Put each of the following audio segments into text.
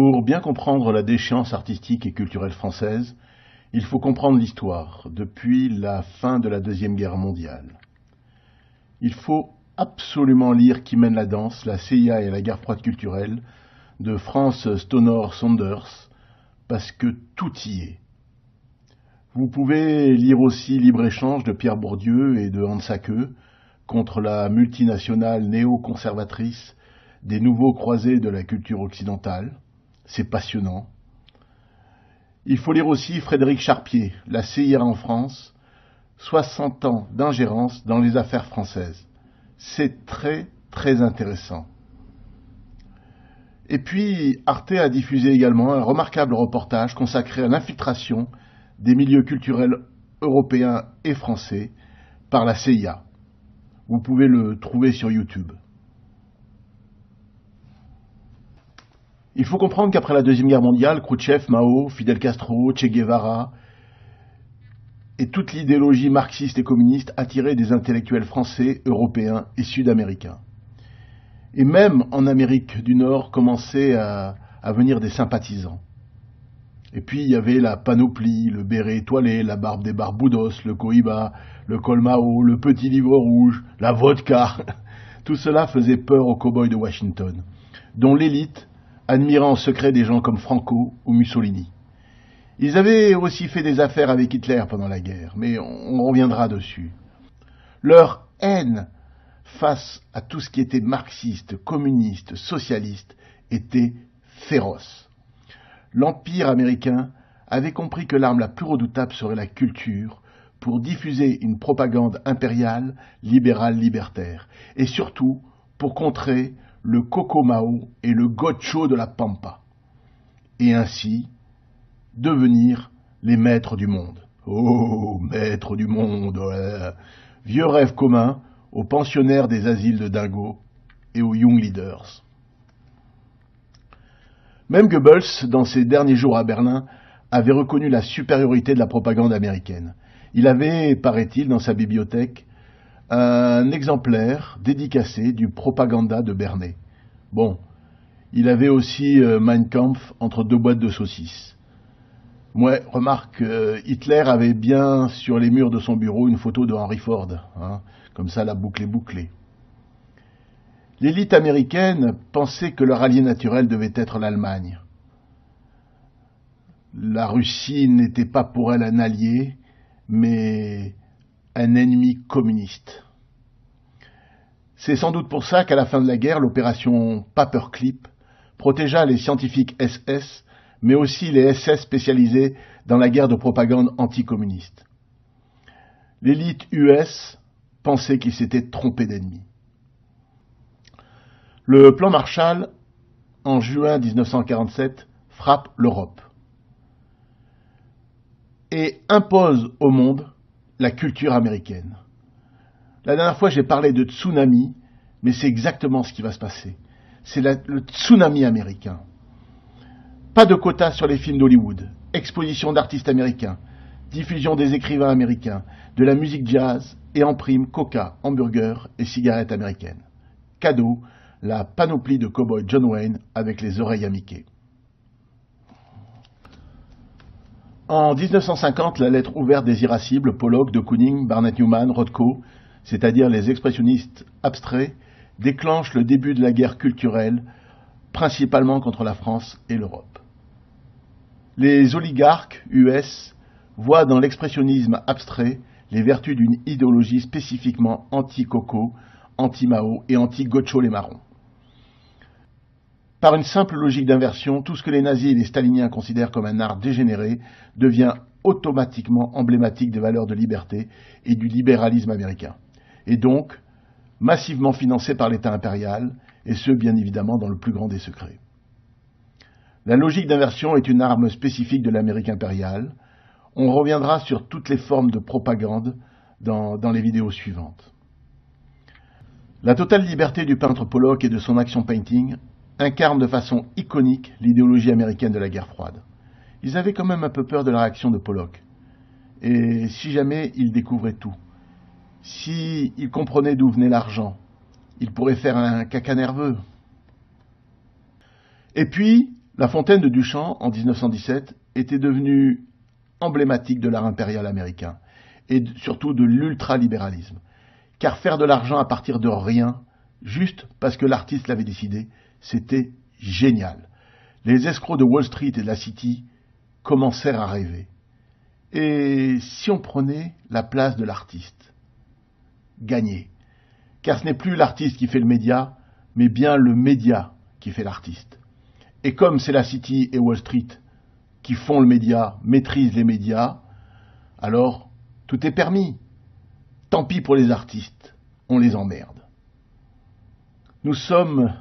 Pour bien comprendre la déchéance artistique et culturelle française, il faut comprendre l'histoire, depuis la fin de la Deuxième Guerre mondiale. Il faut absolument lire Qui mène la danse, la CIA et la guerre froide culturelle de Franz Stonor Saunders, parce que tout y est. Vous pouvez lire aussi Libre-échange de Pierre Bourdieu et de Hans Sacke, contre la multinationale néo-conservatrice des nouveaux croisés de la culture occidentale. C'est passionnant. Il faut lire aussi Frédéric Charpier, La CIA en France, 60 ans d'ingérence dans les affaires françaises. C'est très, très intéressant. Et puis, Arte a diffusé également un remarquable reportage consacré à l'infiltration des milieux culturels européens et français par la CIA. Vous pouvez le trouver sur YouTube. Il faut comprendre qu'après la Deuxième Guerre mondiale, Khrouchtchev, Mao, Fidel Castro, Che Guevara et toute l'idéologie marxiste et communiste attiraient des intellectuels français, européens et sud-américains. Et même en Amérique du Nord commençaient à venir des sympathisants. Et puis il y avait la panoplie, le béret étoilé, la barbe des barboudos, le cohiba, le col Mao, le petit livre rouge, la vodka. Tout cela faisait peur aux cow-boys de Washington, dont l'élite admirait en secret des gens comme Franco ou Mussolini. Ils avaient aussi fait des affaires avec Hitler pendant la guerre, mais on reviendra dessus. Leur haine face à tout ce qui était marxiste, communiste, socialiste était féroce. L'Empire américain avait compris que l'arme la plus redoutable serait la culture pour diffuser une propagande impériale, libérale, libertaire, et surtout pour contrer le Cocomao et le Gaucho de la Pampa, et ainsi devenir les maîtres du monde. Oh, maîtres du monde, ouais. Vieux rêve commun aux pensionnaires des asiles de Dingo et aux Young Leaders. Même Goebbels, dans ses derniers jours à Berlin, avait reconnu la supériorité de la propagande américaine. Il avait, paraît-il, dans sa bibliothèque, un exemplaire dédicacé du Propaganda de Bernay. Bon, il avait aussi Mein Kampf entre deux boîtes de saucisses. Ouais, remarque, Hitler avait bien sur les murs de son bureau une photo de Henry Ford, hein, comme ça la boucle est bouclée. L'élite américaine pensait que leur allié naturel devait être l'Allemagne. La Russie n'était pas pour elle un allié, mais un ennemi communiste. C'est sans doute pour ça qu'à la fin de la guerre, l'opération Paperclip protégea les scientifiques SS, mais aussi les SS spécialisés dans la guerre de propagande anticommuniste. L'élite US pensait qu'ils s'étaient trompés d'ennemis. Le plan Marshall, en juin 1947, frappe l'Europe et impose au monde la culture américaine. La dernière fois, j'ai parlé de tsunami, mais c'est exactement ce qui va se passer. C'est le tsunami américain. Pas de quotas sur les films d'Hollywood, exposition d'artistes américains, diffusion des écrivains américains, de la musique jazz et en prime coca, hamburgers et cigarettes américaines. Cadeau, la panoplie de cow-boy John Wayne avec les oreilles à Mickey. En 1950, la lettre ouverte des irascibles, Pollock, de Kooning, Barnett Newman, Rothko, c'est-à-dire les expressionnistes abstraits, déclenche le début de la guerre culturelle, principalement contre la France et l'Europe. Les oligarques US voient dans l'expressionnisme abstrait les vertus d'une idéologie spécifiquement anti-Coco, anti-Mao et anti-Gaucho les marrons. Par une simple logique d'inversion, tout ce que les nazis et les staliniens considèrent comme un art dégénéré devient automatiquement emblématique des valeurs de liberté et du libéralisme américain, et donc massivement financé par l'État impérial, et ce, bien évidemment, dans le plus grand des secrets. La logique d'inversion est une arme spécifique de l'Amérique impériale. On reviendra sur toutes les formes de propagande dans les vidéos suivantes. La totale liberté du peintre Pollock et de son action painting incarne de façon iconique l'idéologie américaine de la guerre froide. Ils avaient quand même un peu peur de la réaction de Pollock. Et si jamais ils découvraient tout, si ils comprenaient d'où venait l'argent, ils pourraient faire un caca nerveux. Et puis, La Fontaine de Duchamp, en 1917, était devenue emblématique de l'art impérial américain et surtout de l'ultralibéralisme. Car faire de l'argent à partir de rien, juste parce que l'artiste l'avait décidé, c'était génial. Les escrocs de Wall Street et de la City commencèrent à rêver. Et si on prenait la place de l'artiste? Gagner. Car ce n'est plus l'artiste qui fait le média, mais bien le média qui fait l'artiste. Et comme c'est la City et Wall Street qui font le média, maîtrisent les médias, alors tout est permis. Tant pis pour les artistes, on les emmerde. Nous sommes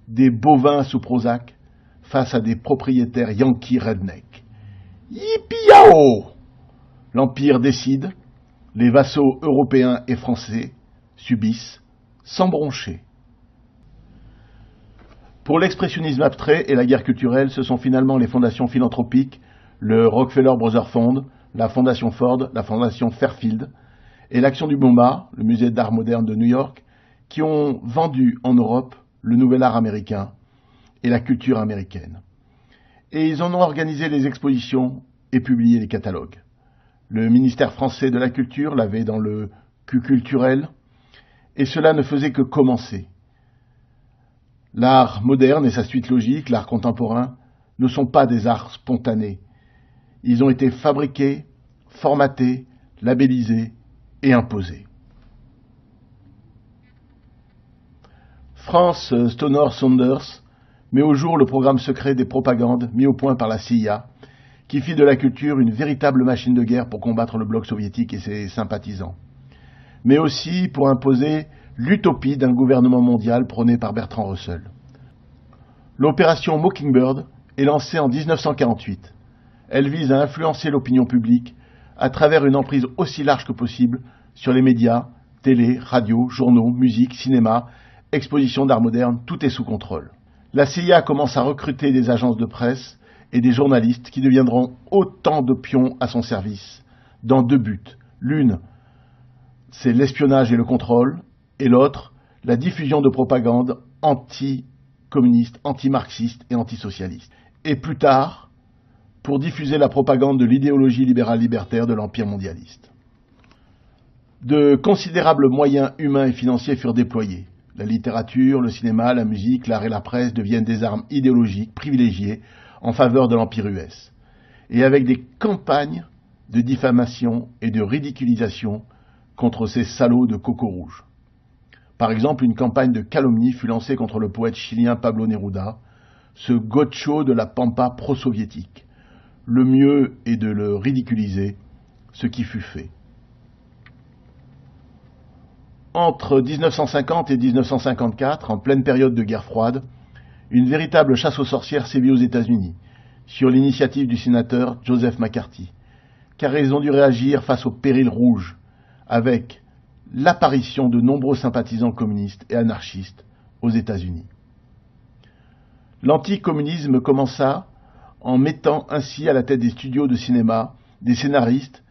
des bovins sous Prozac face à des propriétaires Yankees redneck. Yippee-yao! L'Empire décide, les vassaux européens et français subissent sans broncher. Pour l'expressionnisme abstrait et la guerre culturelle, ce sont finalement les fondations philanthropiques, le Rockefeller Brothers Fund, la Fondation Ford, la Fondation Fairfield et l'Action du MoMA, le musée d'art moderne de New York, qui ont vendu en Europe le nouvel art américain et la culture américaine. Et ils en ont organisé les expositions et publié les catalogues. Le ministère français de la Culture l'avait dans le Q culturel, et cela ne faisait que commencer. L'art moderne et sa suite logique, l'art contemporain, ne sont pas des arts spontanés. Ils ont été fabriqués, formatés, labellisés et imposés. France Stonor Saunders met au jour le programme secret des propagandes mis au point par la CIA, qui fit de la culture une véritable machine de guerre pour combattre le bloc soviétique et ses sympathisants, mais aussi pour imposer l'utopie d'un gouvernement mondial prôné par Bertrand Russell. L'opération Mockingbird est lancée en 1948. Elle vise à influencer l'opinion publique à travers une emprise aussi large que possible sur les médias, télé, radio, journaux, musique, cinéma, expositions d'art moderne, tout est sous contrôle. La CIA commence à recruter des agences de presse et des journalistes qui deviendront autant de pions à son service, dans deux buts. L'une, c'est l'espionnage et le contrôle, et l'autre, la diffusion de propagande anti-communiste, anti-marxiste et anti-socialiste. Et plus tard, pour diffuser la propagande de l'idéologie libérale libertaire de l'empire mondialiste. De considérables moyens humains et financiers furent déployés. La littérature, le cinéma, la musique, l'art et la presse deviennent des armes idéologiques privilégiées en faveur de l'Empire US, et avec des campagnes de diffamation et de ridiculisation contre ces salauds de coco rouge. Par exemple, une campagne de calomnie fut lancée contre le poète chilien Pablo Neruda, ce gaucho de la pampa pro-soviétique. Le mieux est de le ridiculiser, ce qui fut fait. Entre 1950 et 1954, en pleine période de guerre froide, une véritable chasse aux sorcières sévit aux États-Unis, sur l'initiative du sénateur Joseph McCarthy, car ils ont dû réagir face au péril rouge, avec l'apparition de nombreux sympathisants communistes et anarchistes aux États-Unis. L'anticommunisme commença en mettant ainsi à la tête des studios de cinéma des scénaristes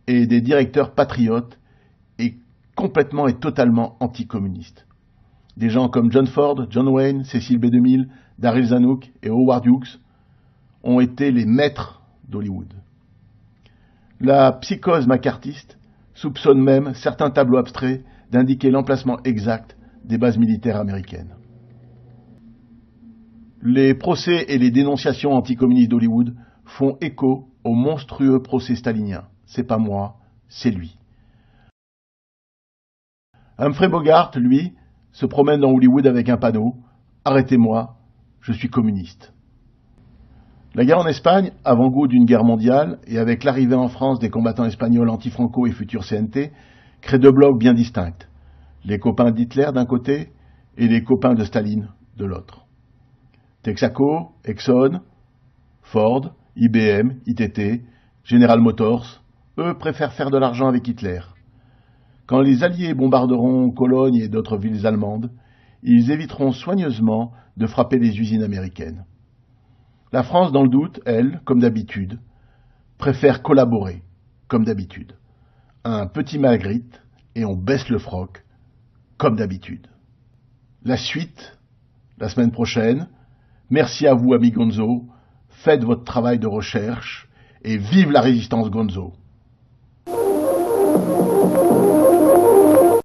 et des directeurs patriotes et complètement et totalement anticommunistes. Des gens comme John Ford, John Wayne, Cecil B. DeMille, Daryl Zanuck et Howard Hughes ont été les maîtres d'Hollywood. La psychose macartiste soupçonne même certains tableaux abstraits d'indiquer l'emplacement exact des bases militaires américaines. Les procès et les dénonciations anticommunistes d'Hollywood font écho au monstrueux procès stalinien. C'est pas moi, c'est lui. Humphrey Bogart, lui, se promène dans Hollywood avec un panneau « Arrêtez-moi, je suis communiste ». La guerre en Espagne, avant-goût d'une guerre mondiale, et avec l'arrivée en France des combattants espagnols anti-Franco et futurs CNT, crée deux blocs bien distincts. Les copains d'Hitler d'un côté et les copains de Staline de l'autre. Texaco, Exxon, Ford, IBM, ITT, General Motors, eux préfèrent faire de l'argent avec Hitler. Quand les Alliés bombarderont Cologne et d'autres villes allemandes, ils éviteront soigneusement de frapper les usines américaines. La France, dans le doute, elle, comme d'habitude, préfère collaborer, comme d'habitude. Un petit Magritte et on baisse le froc, comme d'habitude. La suite, la semaine prochaine, Merci à vous, ami Gonzo. Faites votre travail de recherche et vive la résistance Gonzo.